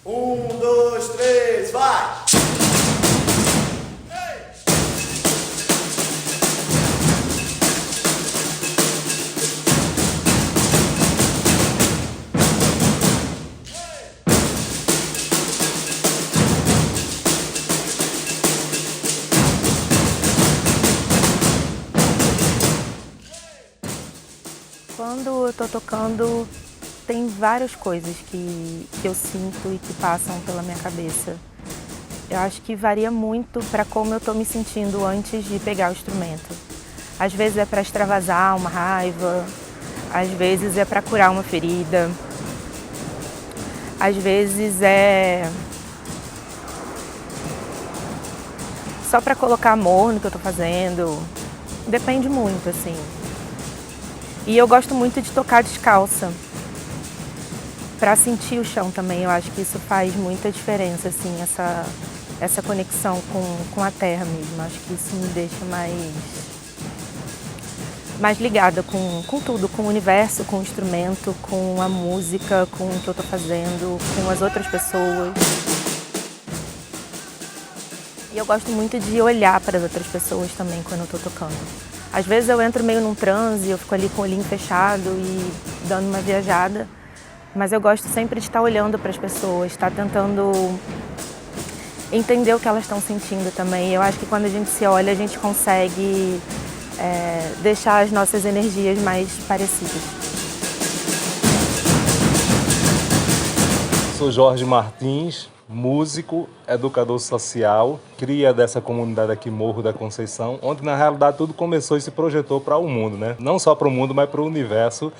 Um, dois, três, vai! Quando eu tô tocando, tem várias coisas que eu sinto e que passam pela minha cabeça. Eu acho que varia muito para como eu tô me sentindo antes de pegar o instrumento. Às vezes é para extravasar uma raiva, às vezes é para curar uma ferida, às vezes é só para colocar amor no que eu tô fazendo. Depende muito, assim. E eu gosto muito de tocar descalça, para sentir o chão também. Eu acho que isso faz muita diferença, assim, essa conexão com a terra mesmo. Acho que isso me deixa mais ligada com tudo, com o universo, com o instrumento, com a música, com o que eu estou fazendo, com as outras pessoas. E eu gosto muito de olhar para as outras pessoas também quando eu estou tocando. Às vezes eu entro meio num transe, eu fico ali com o olhinho fechado e dando uma viajada, mas eu gosto sempre de estar olhando para as pessoas, estar tentando entender o que elas estão sentindo também. Eu acho que quando a gente se olha, a gente consegue deixar as nossas energias mais parecidas. Sou Jorge Martins, músico, educador social, cria dessa comunidade aqui, Morro da Conceição, onde na realidade tudo começou e se projetou para o mundo, né? Não só para o mundo, mas para o universo.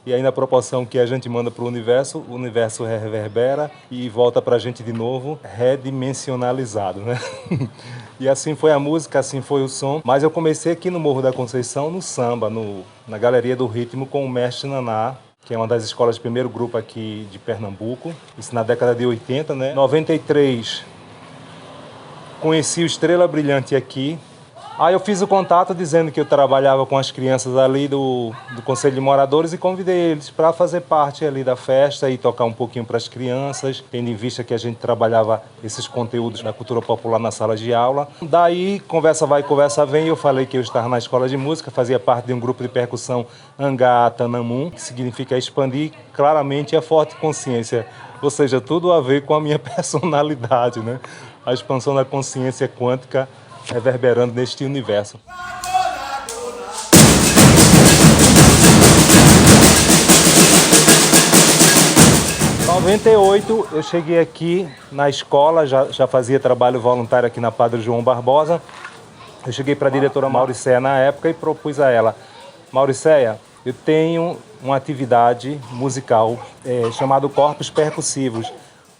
E aí na proporção que a gente manda para o universo reverbera e volta para a gente de novo, redimensionalizado, né? E assim foi a música, assim foi o som. Mas eu comecei aqui no Morro da Conceição, no samba, na Galeria do Ritmo, com o mestre Naná, que é uma das escolas de primeiro grupo aqui de Pernambuco. Isso na década de 80, né? Em 93, conheci o Estrela Brilhante aqui. Aí eu fiz o contato dizendo que eu trabalhava com as crianças ali do Conselho de Moradores e convidei eles para fazer parte ali da festa e tocar um pouquinho para as crianças, tendo em vista que a gente trabalhava esses conteúdos da cultura popular na sala de aula. Daí, conversa vai, conversa vem, eu falei que eu estava na escola de música, fazia parte de um grupo de percussão Angá-Tanamun, que significa expandir claramente a forte consciência, ou seja, tudo a ver com a minha personalidade, né? A expansão da consciência quântica reverberando neste universo. Em 98 eu cheguei aqui na escola, já fazia trabalho voluntário aqui na Padre João Barbosa. Eu cheguei para a diretora Mauricéia na época e propus a ela: Mauricéia, eu tenho uma atividade musical chamada Corpos Percussivos.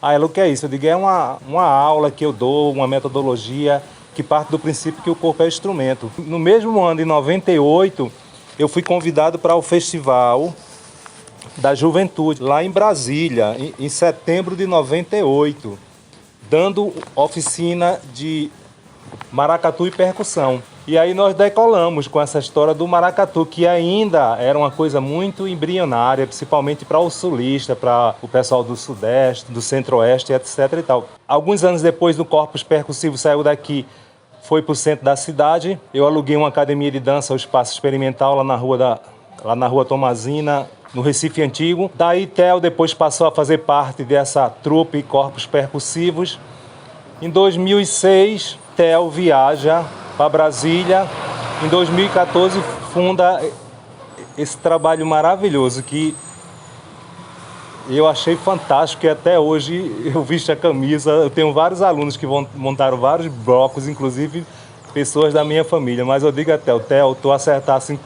Ah, ela, o que é isso? Eu digo, é uma aula que eu dou, uma metodologia que parte do princípio que o corpo é instrumento. No mesmo ano, em 98, eu fui convidado para o Festival da Juventude, lá em Brasília, em setembro de 98, dando oficina de maracatu e percussão. E aí nós decolamos com essa história do maracatu, que ainda era uma coisa muito embrionária, principalmente para o sulista, para o pessoal do sudeste, do centro-oeste, etc. e tal. Alguns anos depois, o Corpus Percussivo saiu daqui, foi para o centro da cidade. Eu aluguei uma academia de dança, o Espaço Experimental, lá na rua Tomazina, no Recife Antigo. Daí, Theo depois passou a fazer parte dessa trupe Corpos Percussivos. Em 2006, Theo viaja para Brasília. Em 2014, funda esse trabalho maravilhoso que eu achei fantástico, e até hoje eu visto a camisa. Eu tenho vários alunos que montaram vários blocos, inclusive pessoas da minha família. Mas eu digo até, Theo, tu acertasse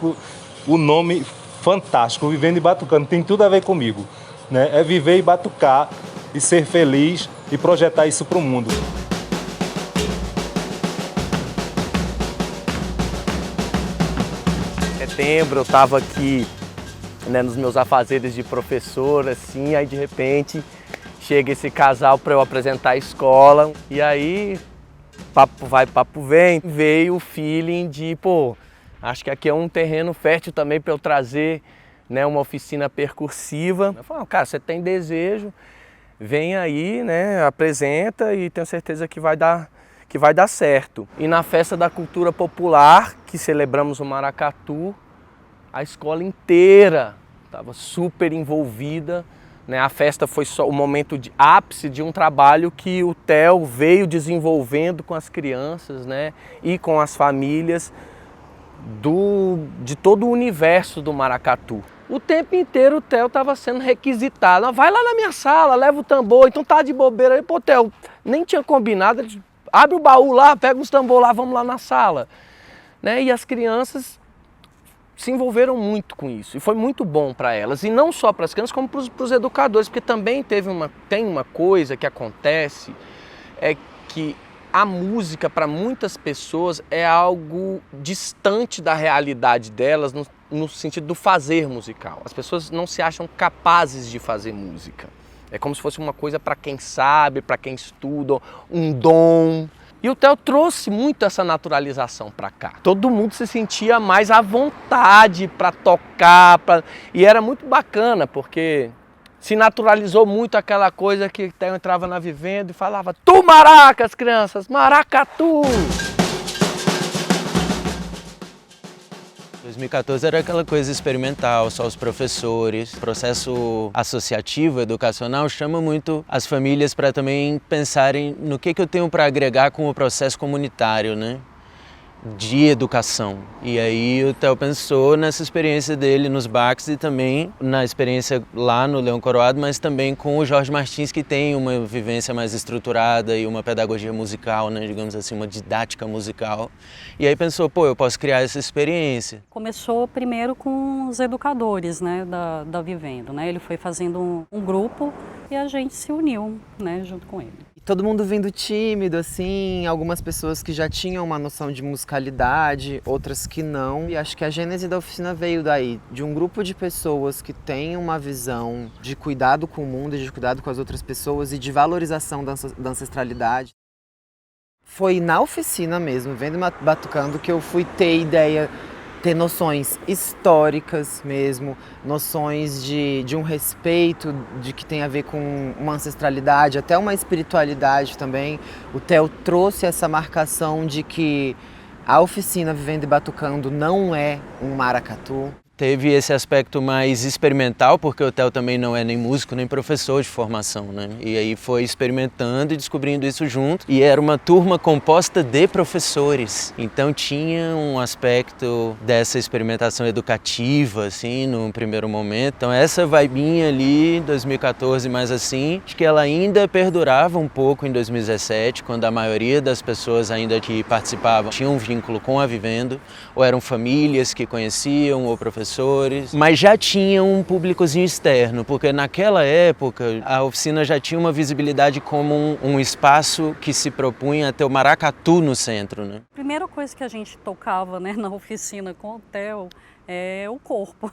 o nome fantástico, Vivendo e Batucando, tem tudo a ver comigo, né? É viver e batucar, e ser feliz, e projetar isso para o mundo. Em setembro eu estava aqui, né, nos meus afazeres de professor, assim, aí de repente chega esse casal para eu apresentar a escola, e aí papo vai, papo vem, veio o feeling de, pô, acho que aqui é um terreno fértil também para eu trazer, né, uma oficina percursiva. Eu falei, cara, você tem desejo, vem aí, né, apresenta e tenho certeza que vai dar certo. E na Festa da Cultura Popular, que celebramos o maracatu, a escola inteira estava super envolvida, né? A festa foi só o momento de ápice de um trabalho que o Theo veio desenvolvendo com as crianças, né, e com as famílias de todo o universo do maracatu. O tempo inteiro o Theo estava sendo requisitado. Vai lá na minha sala, leva o tambor, então tá de bobeira aí. Pô, Theo, nem tinha combinado, abre o baú lá, pega os tambor lá, vamos lá na sala. Né? E as crianças se envolveram muito com isso e foi muito bom para elas. E não só para as crianças, como para os educadores, porque também tem uma coisa que acontece, é que a música para muitas pessoas é algo distante da realidade delas no sentido do fazer musical. As pessoas não se acham capazes de fazer música. É como se fosse uma coisa para quem sabe, para quem estuda, um dom. E o Theo trouxe muito essa naturalização para cá. Todo mundo se sentia mais à vontade para tocar, e era muito bacana, porque se naturalizou muito aquela coisa que o Theo entrava na Vivendo e falava: "Tu maracas, crianças, maracatu!" 2014 era aquela coisa experimental, só os professores. O processo associativo, educacional, chama muito as famílias para também pensarem no que eu tenho para agregar com o processo comunitário, né? De educação. E aí o Theo pensou nessa experiência dele nos Bacs e também na experiência lá no Leão Coroado, mas também com o Jorge Martins, que tem uma vivência mais estruturada e uma pedagogia musical, né, digamos assim, uma didática musical. E aí pensou, pô, eu posso criar essa experiência. Começou primeiro com os educadores, né, da Vivendo, né? Ele foi fazendo um grupo e a gente se uniu, né, junto com ele. Todo mundo vindo tímido, assim, algumas pessoas que já tinham uma noção de musicalidade, outras que não. E acho que a gênese da oficina veio daí, de um grupo de pessoas que tem uma visão de cuidado com o mundo, de cuidado com as outras pessoas e de valorização da ancestralidade. Foi na oficina mesmo, vendo e batucando, que eu fui ter ideia, ter noções históricas mesmo, noções de um respeito, de que tem a ver com uma ancestralidade, até uma espiritualidade também. O Theo trouxe essa marcação de que a oficina Vivendo e Batucando não é um maracatu. Teve esse aspecto mais experimental, porque o Theo também não é nem músico, nem professor de formação, né? E aí foi experimentando e descobrindo isso junto. E era uma turma composta de professores. Então tinha um aspecto dessa experimentação educativa, assim, no primeiro momento. Então essa vibinha ali, 2014 mais assim, acho que ela ainda perdurava um pouco em 2017, quando a maioria das pessoas ainda que participavam tinham um vínculo com a Vivendo, ou eram famílias que conheciam, ou professores, mas já tinha um públicozinho externo, porque naquela época a oficina já tinha uma visibilidade como um espaço que se propunha a ter o maracatu no centro, né? A primeira coisa que a gente tocava, né, na oficina com o Theo é o corpo.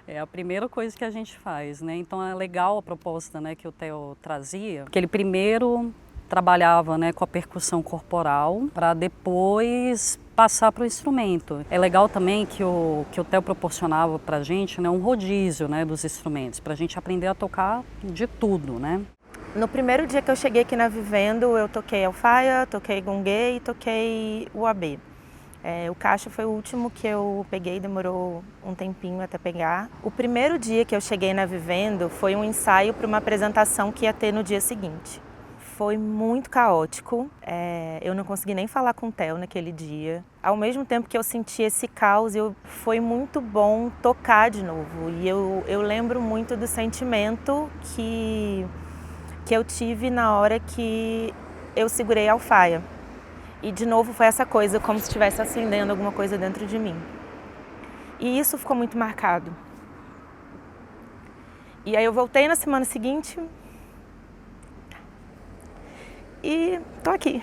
É a primeira coisa que a gente faz, né? Então é legal a proposta, né, que o Theo trazia, que ele primeiro trabalhava, né, com a percussão corporal para depois passar para o instrumento. É legal também que o Theo proporcionava para a gente, né, um rodízio, né, dos instrumentos, para a gente aprender a tocar de tudo, né? No primeiro dia que eu cheguei aqui na Vivendo, eu toquei alfaia, toquei gongue e toquei uabê. O caixa foi o último que eu peguei, demorou um tempinho até pegar. O primeiro dia que eu cheguei na Vivendo foi um ensaio para uma apresentação que ia ter no dia seguinte. Foi muito caótico, eu não consegui nem falar com o Theo naquele dia. Ao mesmo tempo que eu senti esse caos, foi muito bom tocar de novo. E eu lembro muito do sentimento que eu tive na hora que eu segurei a alfaia. E de novo foi essa coisa, como se estivesse acendendo alguma coisa dentro de mim. E isso ficou muito marcado. E aí eu voltei na semana seguinte e tô aqui.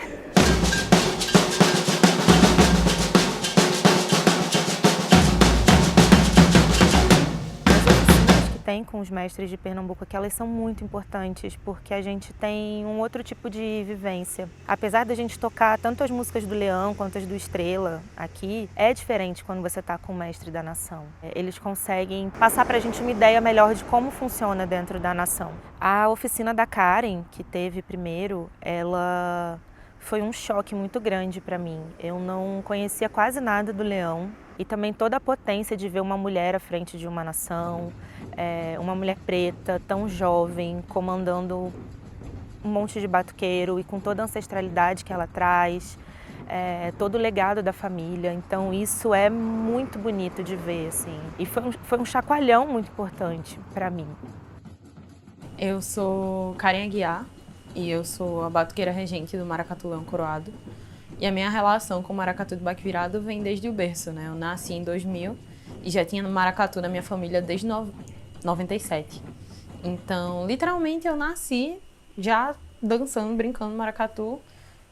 As oficinas que tem com os mestres de Pernambuco aqui, elas são muito importantes, porque a gente tem um outro tipo de vivência. Apesar da gente tocar tanto as músicas do Leão quanto as do Estrela aqui, é diferente quando você está com o mestre da nação. Eles conseguem passar pra gente uma ideia melhor de como funciona dentro da nação. A oficina da Karen, que teve primeiro, ela foi um choque muito grande para mim. Eu não conhecia quase nada do Leão e também toda a potência de ver uma mulher à frente de uma nação, uma mulher preta, tão jovem, comandando um monte de batuqueiro e com toda a ancestralidade que ela traz, todo o legado da família. Então isso é muito bonito de ver, assim. E foi um chacoalhão muito importante para mim. Eu sou Karen Aguiar e eu sou a batuqueira regente do Maracatu Leão Coroado. E a minha relação com o maracatu de baque virado vem desde o berço, né? Eu nasci em 2000 e já tinha maracatu na minha família desde 97. Então, literalmente, eu nasci já dançando, brincando maracatu,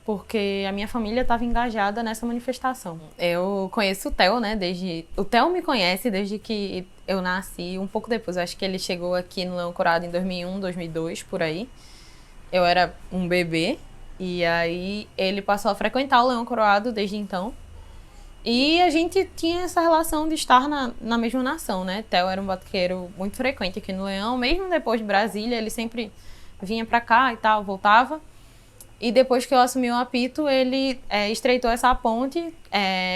porque a minha família estava engajada nessa manifestação. Eu conheço o Theo, né? O Theo me conhece desde que eu nasci, um pouco depois. Eu acho que ele chegou aqui no Leão Coroado em 2001, 2002, por aí. Eu era um bebê e aí ele passou a frequentar o Leão Coroado desde então. E a gente tinha essa relação de estar na mesma nação, né? Theo era um batuqueiro muito frequente aqui no Leão, mesmo depois de Brasília, ele sempre vinha pra cá e tal, voltava. E depois que eu assumi o apito, ele estreitou essa ponte,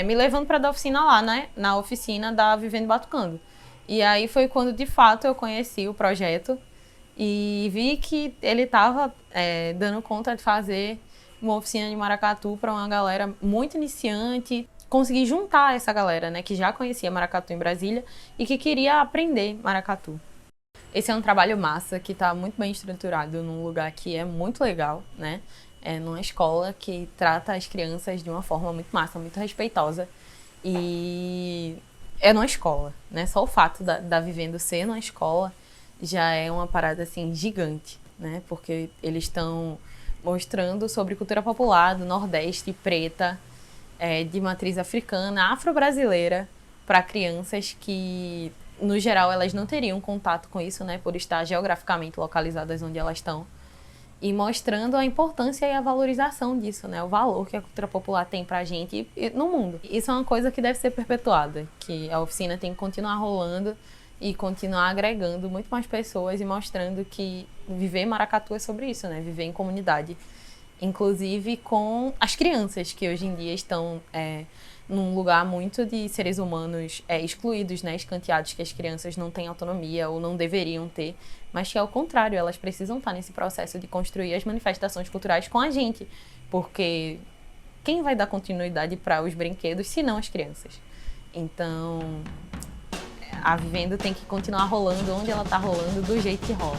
me levando para dar oficina lá, né? Na oficina da Vivendo Batucando. E aí foi quando, de fato, eu conheci o projeto e vi que ele estava dando conta de fazer uma oficina de maracatu para uma galera muito iniciante. Consegui juntar essa galera, né, que já conhecia maracatu em Brasília e que queria aprender maracatu. Esse é um trabalho massa, que está muito bem estruturado num lugar que é muito legal, né? É numa escola que trata as crianças de uma forma muito massa, muito respeitosa. E é numa escola, né? Só o fato da Vivendo ser numa escola já é uma parada, assim, gigante, né? Porque eles estão mostrando sobre cultura popular do Nordeste, preta, de matriz africana, afro-brasileira, para crianças que, no geral, elas não teriam contato com isso, né? Por estar geograficamente localizadas onde elas estão. E mostrando a importância e a valorização disso, né? O valor que a cultura popular tem pra gente e no mundo. Isso é uma coisa que deve ser perpetuada, que a oficina tem que continuar rolando e continuar agregando muito mais pessoas e mostrando que viver maracatu é sobre isso, né? Viver em comunidade. Inclusive com as crianças, que hoje em dia estão num lugar muito de seres humanos excluídos, né? Escanteados, que as crianças não têm autonomia ou não deveriam ter, mas que, ao contrário, elas precisam estar nesse processo de construir as manifestações culturais com a gente, porque quem vai dar continuidade para os brinquedos se não as crianças? Então, a Vivendo tem que continuar rolando onde ela está rolando, do jeito que rola.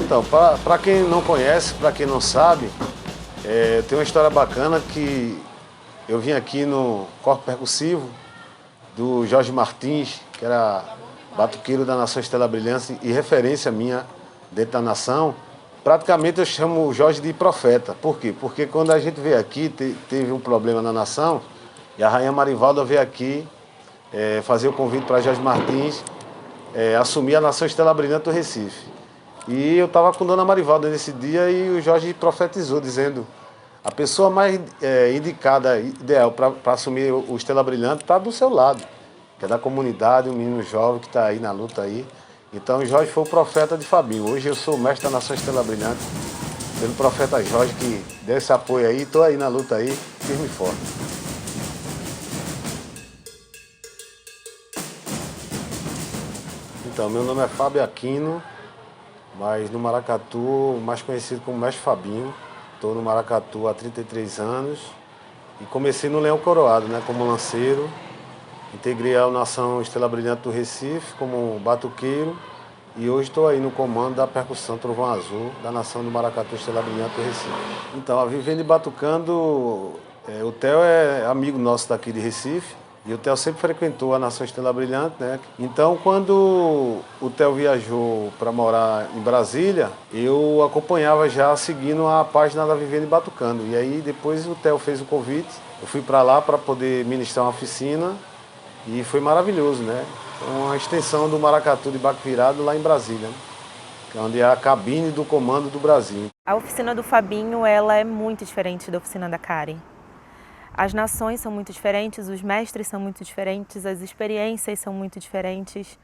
Então, para quem não conhece, para quem não sabe, tem uma história bacana que eu vim aqui no corpo percussivo do Jorge Martins, que era batuqueiro da Nação Estrela Brilhante e referência minha dentro da nação. Praticamente eu chamo o Jorge de profeta. Por quê? Porque quando a gente veio aqui, teve um problema na nação, e a Rainha Marivalda veio aqui fazer o convite para Jorge Martins assumir a Nação Estrela Brilhante do Recife. E eu estava com Dona Marivalda nesse dia e o Jorge profetizou, dizendo: a pessoa mais indicada, ideal para assumir o Estrela Brilhante está do seu lado, que é da comunidade, um menino jovem que está aí na luta aí. Então o Jorge foi o profeta de Fabinho. Hoje eu sou o mestre da Nação Estrela Brilhante, pelo profeta Jorge, que deu esse apoio aí, estou aí na luta aí, firme e forte. Então, meu nome é Fábio Aquino, mas no maracatu, mais conhecido como Mestre Fabinho. Estou no maracatu há 33 anos e comecei no Leão Coroado, né, como lanceiro. Integrei a Nação Estrela Brilhante do Recife como batuqueiro e hoje estou aí no comando da percussão Trovão Azul da Nação do Maracatu Estrela Brilhante do Recife. Então, a Vivendo e Batucando, o Theo é amigo nosso daqui de Recife. E o Theo sempre frequentou a Nação Estrela Brilhante, né? Então, quando o Theo viajou para morar em Brasília, eu acompanhava já seguindo a página da Vivendo e Batucando. E aí, depois o Theo fez o convite, eu fui para lá para poder ministrar uma oficina e foi maravilhoso, né? uma extensão do Maracatu de Baco Virado lá em Brasília, né? Que é onde é a cabine do comando do Brasil. A oficina do Fabinho, ela é muito diferente da oficina da Karen. As nações são muito diferentes, os mestres são muito diferentes, as experiências são muito diferentes.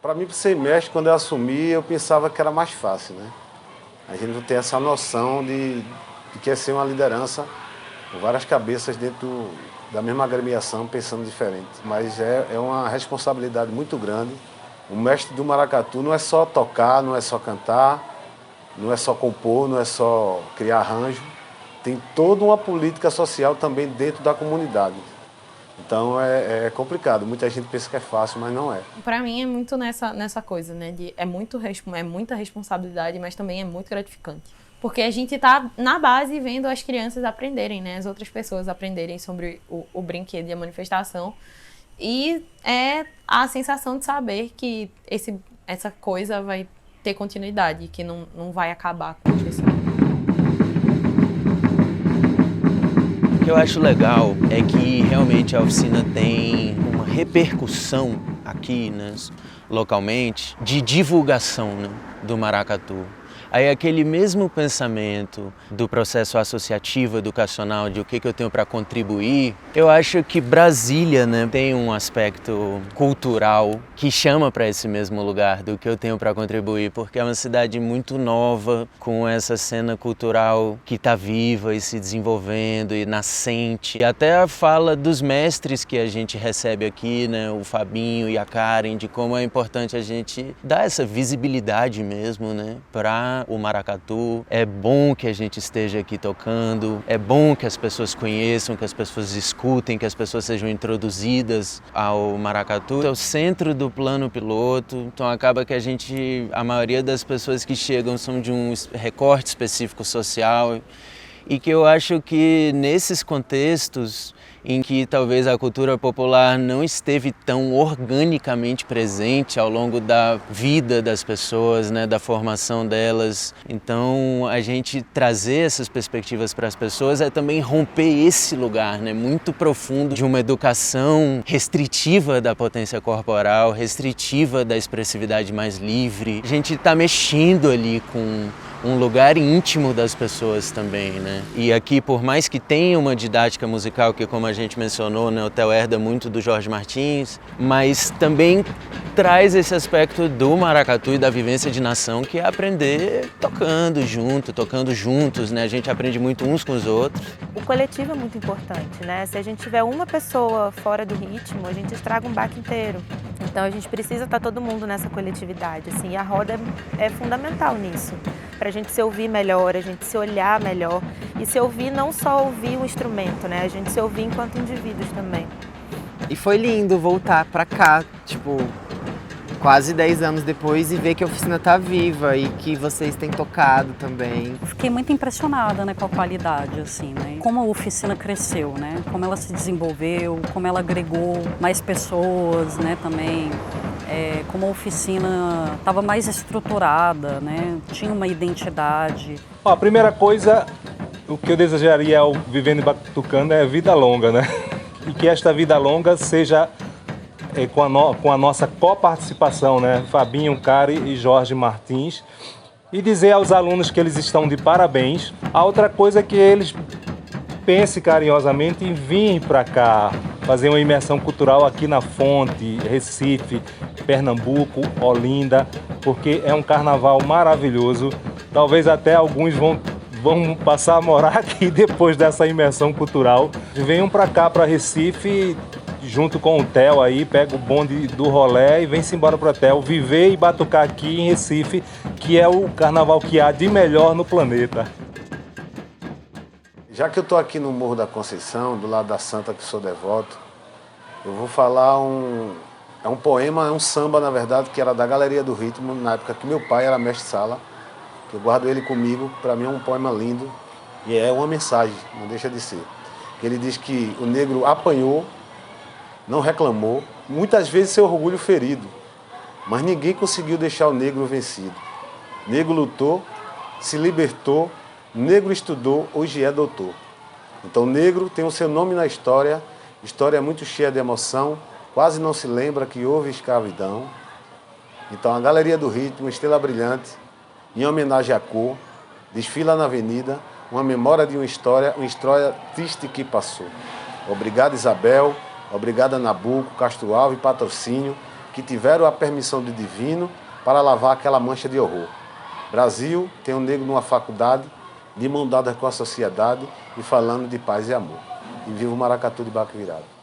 Para mim, para ser mestre, quando eu assumi, eu pensava que era mais fácil, né? A gente não tem essa noção de que é ser uma liderança com várias cabeças dentro da mesma agremiação, pensando diferente. Mas é uma responsabilidade muito grande. O mestre do maracatu não é só tocar, não é só cantar, não é só compor, não é só criar arranjo. Tem toda uma política social também dentro da comunidade. Então é complicado. Muita gente pensa que é fácil, mas não é. Para mim é muito nessa coisa, né? É muita responsabilidade, mas também é muito gratificante. Porque a gente tá na base vendo as crianças aprenderem, né? As outras pessoas aprenderem sobre o brinquedo e a manifestação. E é a sensação de saber que essa coisa vai ter continuidade, que não vai acabar acontecendo. O que eu acho legal é que realmente a oficina tem uma repercussão aqui, né, localmente, de divulgação, né, do maracatu. Aí aquele mesmo pensamento do processo associativo educacional, de o que eu tenho para contribuir, eu acho que Brasília, né, tem um aspecto cultural que chama para esse mesmo lugar do que eu tenho para contribuir, porque é uma cidade muito nova, com essa cena cultural que está viva e se desenvolvendo e nascente. E até a fala dos mestres que a gente recebe aqui, né, o Fabinho e a Karen, de como é importante a gente dar essa visibilidade mesmo, né, para o maracatu. É bom que a gente esteja aqui tocando, é bom que as pessoas conheçam, que as pessoas escutem, que as pessoas sejam introduzidas ao maracatu. É o centro do plano piloto, então acaba que a maioria das pessoas que chegam são de um recorte específico social e que eu acho que nesses contextos em que talvez a cultura popular não esteve tão organicamente presente ao longo da vida das pessoas, né, da formação delas. Então, a gente trazer essas perspectivas para as pessoas é também romper esse lugar, né, muito profundo de uma educação restritiva da potência corporal, restritiva da expressividade mais livre. A gente está mexendo ali com um lugar íntimo das pessoas também, né? E aqui, por mais que tenha uma didática musical, que como a gente mencionou, né, o Theo herda muito do Jorge Martins, mas também traz esse aspecto do maracatu e da vivência de nação, que é aprender tocando juntos, né? A gente aprende muito uns com os outros. O coletivo é muito importante, né? Se a gente tiver uma pessoa fora do ritmo, a gente estraga um baque inteiro. Então a gente precisa estar todo mundo nessa coletividade, assim, e a roda é fundamental nisso. Para a gente se ouvir melhor, a gente se olhar melhor e se ouvir, não só ouvir o instrumento, né? A gente se ouvir enquanto indivíduos também. E foi lindo voltar pra cá, tipo, quase 10 anos depois e ver que a oficina tá viva e que vocês têm tocado também. Fiquei muito impressionada, né, com a qualidade, assim, né? Como a oficina cresceu, né? Como ela se desenvolveu, como ela agregou mais pessoas, né, também. Como a oficina estava mais estruturada, né? Tinha uma identidade. A primeira coisa, o que eu desejaria ao Vivendo e Batucando é vida longa, né? E que esta vida longa seja com a nossa coparticipação, né? Fabinho, Karen e Jorge Martins. E dizer aos alunos que eles estão de parabéns. A outra coisa é que eles pensem carinhosamente em vir para cá, fazer uma imersão cultural aqui na Fonte, Recife, Pernambuco, Olinda, porque é um carnaval maravilhoso. Talvez até alguns vão passar a morar aqui depois dessa imersão cultural. Venham para cá, para Recife, junto com o Theo aí, pega o bonde do rolé e vem-se embora para o Theo, viver e batucar aqui em Recife, que é o carnaval que há de melhor no planeta. Já que eu estou aqui no Morro da Conceição, do lado da Santa, que sou devoto, eu vou falar é um poema, é um samba, na verdade, que era da Galeria do Ritmo, na época que meu pai era mestre-sala, que eu guardo ele comigo. Para mim é um poema lindo e é uma mensagem, não deixa de ser. Ele diz que o negro apanhou, não reclamou, muitas vezes seu orgulho ferido, mas ninguém conseguiu deixar o negro vencido. O negro lutou, se libertou, o negro estudou, hoje é doutor. Então o negro tem o seu nome na história, história muito cheia de emoção, quase não se lembra que houve escravidão. Então a Galeria do Ritmo, Estrela Brilhante, em homenagem à cor, desfila na avenida, uma memória de uma história triste que passou. Obrigado, Isabel, obrigado, Nabuco, Castro Alves e Patrocínio, que tiveram a permissão do divino para lavar aquela mancha de horror. Brasil tem um negro numa faculdade, de mão dada com a sociedade e falando de paz e amor. E viva o Maracatu de Baque Virado.